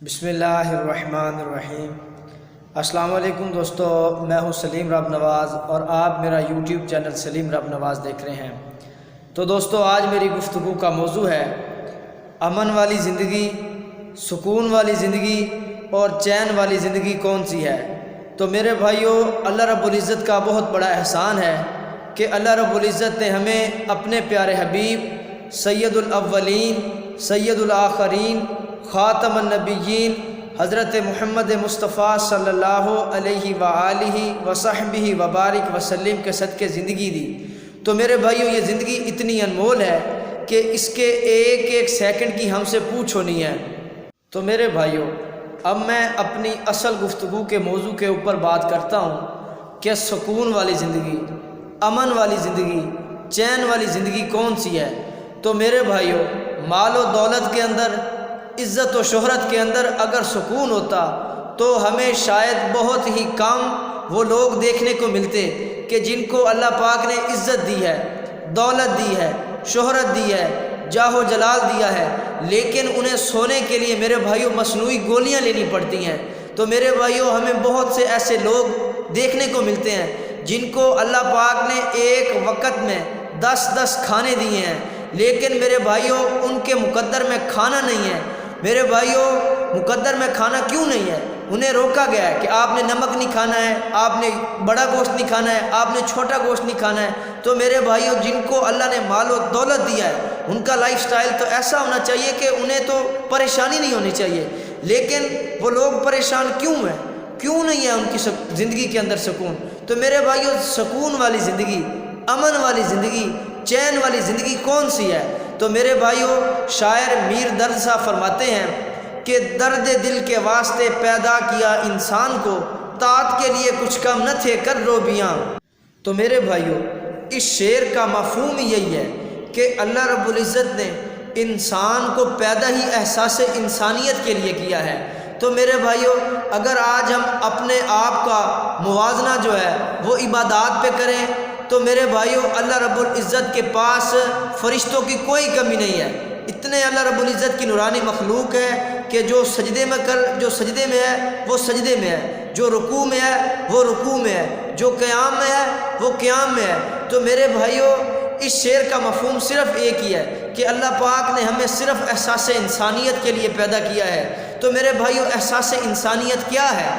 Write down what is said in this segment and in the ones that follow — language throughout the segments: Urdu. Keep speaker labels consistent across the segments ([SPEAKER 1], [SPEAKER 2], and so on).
[SPEAKER 1] بسم اللہ الرحمن الرحیم۔ السلام علیکم دوستو، میں ہوں سلیم رب نواز اور آپ میرا یوٹیوب چینل سلیم رب نواز دیکھ رہے ہیں۔ تو دوستو، آج میری گفتگو کا موضوع ہے امن والی زندگی، سکون والی زندگی اور چین والی زندگی کون سی ہے۔ تو میرے بھائیو، اللہ رب العزت کا بہت بڑا احسان ہے کہ اللہ رب العزت نے ہمیں اپنے پیارے حبیب سید الاولین سید الآخرین خاتم النبیین حضرت محمد مصطفیٰ صلی اللہ علیہ وآلہ وصحبہ وبارک وسلم کے صدقے زندگی دی۔ تو میرے بھائیو، یہ زندگی اتنی انمول ہے کہ اس کے ایک ایک سیکنڈ کی ہم سے پوچھ ہونی ہے۔ تو میرے بھائیو، اب میں اپنی اصل گفتگو کے موضوع کے اوپر بات کرتا ہوں کہ سکون والی زندگی، امن والی زندگی، چین والی زندگی کون سی ہے۔ تو میرے بھائیو، مال و دولت کے اندر، عزت و شہرت کے اندر اگر سکون ہوتا تو ہمیں شاید بہت ہی کم وہ لوگ دیکھنے کو ملتے کہ جن کو اللہ پاک نے عزت دی ہے، دولت دی ہے، شہرت دی ہے، جاہ و جلال دیا ہے، لیکن انہیں سونے کے لیے میرے بھائیوں مصنوعی گولیاں لینی پڑتی ہیں۔ تو میرے بھائیوں، ہمیں بہت سے ایسے لوگ دیکھنے کو ملتے ہیں جن کو اللہ پاک نے ایک وقت میں 10 کھانے دیے ہیں، لیکن میرے بھائیوں ان کے مقدر میں کھانا نہیں ہے۔ میرے بھائیوں، مقدر میں کھانا کیوں نہیں ہے؟ انہیں روکا گیا ہے کہ آپ نے نمک نہیں کھانا ہے، آپ نے بڑا گوشت نہیں کھانا ہے، آپ نے چھوٹا گوشت نہیں کھانا ہے۔ تو میرے بھائیوں، جن کو اللہ نے مال و دولت دیا ہے، ان کا لائف سٹائل تو ایسا ہونا چاہیے کہ انہیں تو پریشانی نہیں ہونی چاہیے، لیکن وہ لوگ پریشان کیوں ہیں؟ کیوں نہیں ہے ان کی زندگی کے اندر سکون؟ تو میرے بھائیوں، سکون والی زندگی، امن والی زندگی، چین والی زندگی کون سی ہے؟ تو میرے بھائیوں، شاعر میر درد صاحب فرماتے ہیں کہ درد دل کے واسطے پیدا کیا انسان کو، طاعت کے لیے کچھ کم نہ تھے کر روبیاں۔ تو میرے بھائیوں، اس شعر کا مفہوم یہی ہے کہ اللہ رب العزت نے انسان کو پیدا ہی احساس انسانیت کے لیے کیا ہے۔ تو میرے بھائیوں، اگر آج ہم اپنے آپ کا موازنہ جو ہے وہ عبادات پہ کریں تو میرے بھائیوں، اللہ رب العزت کے پاس فرشتوں کی کوئی کمی نہیں ہے۔ اتنے اللہ رب العزت کی نورانی مخلوق ہے کہ جو سجدے میں ہے وہ سجدے میں ہے، جو رکوع میں ہے وہ رکوع میں ہے، جو قیام میں ہے وہ قیام میں ہے۔ تو میرے بھائیوں، اس شعر کا مفہوم صرف ایک ہی ہے کہ اللہ پاک نے ہمیں صرف احساس انسانیت کے لیے پیدا کیا ہے۔ تو میرے بھائیوں، احساس انسانیت کیا ہے؟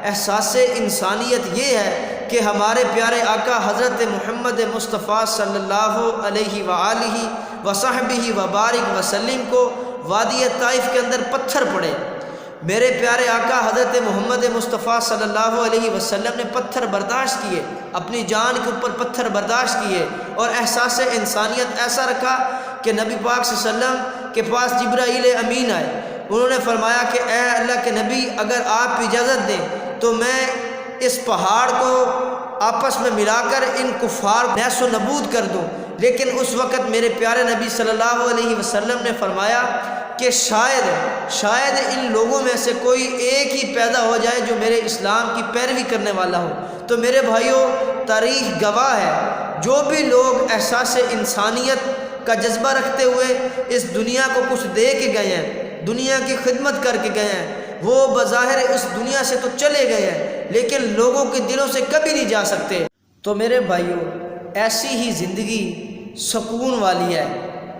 [SPEAKER 1] احساس انسانیت یہ ہے کہ ہمارے پیارے آقا حضرت محمد مصطفیٰ صلی اللہ علیہ وآلہ وصحبہ وبارک وسلم کو وادی طائف کے اندر پتھر پڑے۔ میرے پیارے آقا حضرت محمد مصطفیٰ صلی اللہ علیہ وسلم نے پتھر برداشت کیے، اپنی جان کے اوپر پتھر برداشت کیے، اور احساس انسانیت ایسا رکھا کہ نبی پاک صلی اللہ علیہ وسلم کے پاس جبرائیل امین آئے۔ انہوں نے فرمایا کہ اے اللہ کے نبی، اگر آپ اجازت دیں تو میں اس پہاڑ کو آپس میں ملا کر ان کفار کو نیست و نبود کر دوں۔ لیکن اس وقت میرے پیارے نبی صلی اللہ علیہ وسلم نے فرمایا کہ شاید ان لوگوں میں سے کوئی ایک ہی پیدا ہو جائے جو میرے اسلام کی پیروی کرنے والا ہو۔ تو میرے بھائیوں، تاریخ گواہ ہے، جو بھی لوگ احساس انسانیت کا جذبہ رکھتے ہوئے اس دنیا کو کچھ دے کے گئے ہیں، دنیا کی خدمت کر کے گئے ہیں، وہ بظاہر اس دنیا سے تو چلے گئے ہیں لیکن لوگوں کے دلوں سے کبھی نہیں جا سکتے۔ تو میرے بھائیوں، ایسی ہی زندگی سکون والی ہے،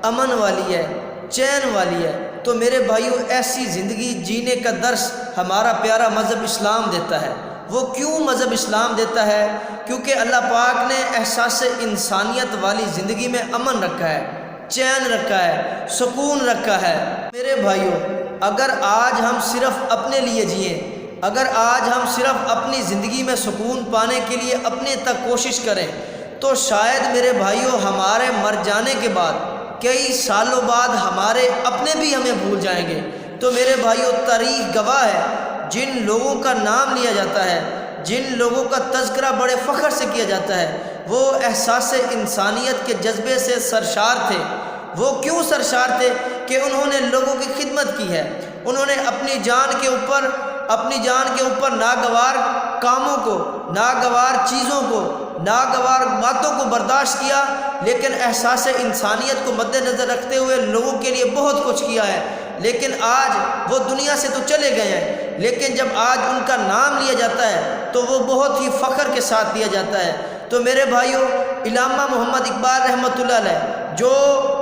[SPEAKER 1] امن والی ہے، چین والی ہے۔ تو میرے بھائیوں، ایسی زندگی جینے کا درس ہمارا پیارا مذہب اسلام دیتا ہے۔ وہ کیوں مذہب اسلام دیتا ہے؟ کیونکہ اللہ پاک نے احساس انسانیت والی زندگی میں امن رکھا ہے، چین رکھا ہے، سکون رکھا ہے۔ میرے بھائیوں، اگر آج ہم صرف اپنے لیے جئیں، اگر آج ہم صرف اپنی زندگی میں سکون پانے کے لیے اپنے تک کوشش کریں تو شاید میرے بھائیوں ہمارے مر جانے کے بعد کئی سالوں بعد ہمارے اپنے بھی ہمیں بھول جائیں گے۔ تو میرے بھائیوں، تاریخ گواہ ہے، جن لوگوں کا نام لیا جاتا ہے، جن لوگوں کا تذکرہ بڑے فخر سے کیا جاتا ہے، وہ احساس انسانیت کے جذبے سے سرشار تھے۔ وہ کیوں سرشار تھے؟ کہ انہوں نے لوگوں کی خدمت کی ہے، انہوں نے اپنی جان کے اوپر ناگوار کاموں کو، ناگوار چیزوں کو، ناگوار باتوں کو برداشت کیا، لیکن احساس انسانیت کو مد نظر رکھتے ہوئے لوگوں کے لیے بہت کچھ کیا ہے۔ لیکن آج وہ دنیا سے تو چلے گئے ہیں، لیکن جب آج ان کا نام لیا جاتا ہے تو وہ بہت ہی فخر کے ساتھ لیا جاتا ہے۔ تو میرے بھائیوں، علامہ محمد اقبال رحمۃ اللہ علیہ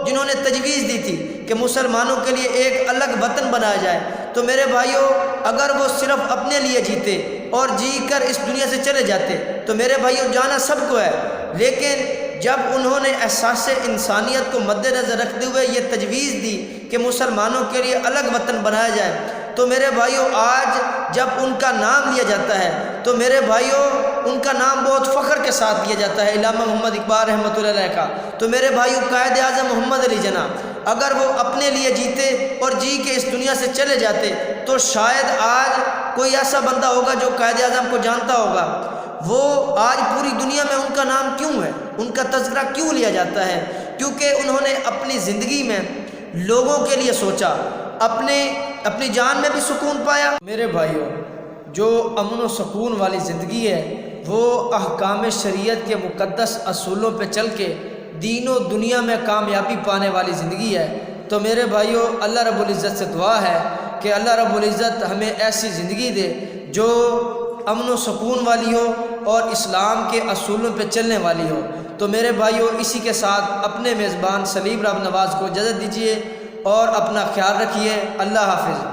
[SPEAKER 1] جنہوں نے تجویز دی تھی کہ مسلمانوں کے لیے ایک الگ وطن بنایا جائے، تو میرے بھائیوں اگر وہ صرف اپنے لیے جیتے اور جی کر اس دنیا سے چلے جاتے تو میرے بھائیوں جانا سب کو ہے، لیکن جب انہوں نے احساس انسانیت کو مد نظر رکھتے ہوئے یہ تجویز دی کہ مسلمانوں کے لیے الگ وطن بنایا جائے، تو میرے بھائیوں آج جب ان کا نام لیا جاتا ہے تو میرے بھائیوں ان کا نام بہت فخر کے ساتھ لیا جاتا ہے، علامہ محمد اقبال رحمۃ اللہ علیہ کا۔ تو میرے بھائیوں قائد اعظم محمد علی جناح اگر وہ اپنے لیے جیتے اور جی کے اس دنیا سے چلے جاتے تو شاید آج کوئی ایسا بندہ ہوگا جو قائد اعظم کو جانتا ہوگا، وہ آج پوری دنیا میں ان کا نام کیوں ہے، ان کا تذکرہ کیوں لیا جاتا ہے؟ کیونکہ انہوں نے اپنی زندگی میں لوگوں کے لیے سوچا، اپنی جان میں بھی سکون پایا۔ میرے بھائیوں، جو امن و سکون والی زندگی ہے وہ احکام شریعت کے مقدس اصولوں پہ چل کے دین و دنیا میں کامیابی پانے والی زندگی ہے۔ تو میرے بھائیوں، اللہ رب العزت سے دعا ہے کہ اللہ رب العزت ہمیں ایسی زندگی دے جو امن و سکون والی ہو اور اسلام کے اصولوں پہ چلنے والی ہو۔ تو میرے بھائیوں، اسی کے ساتھ اپنے میزبان سلیم رب نواز کو اجازت دیجیے اور اپنا خیال رکھیے۔ اللہ حافظ۔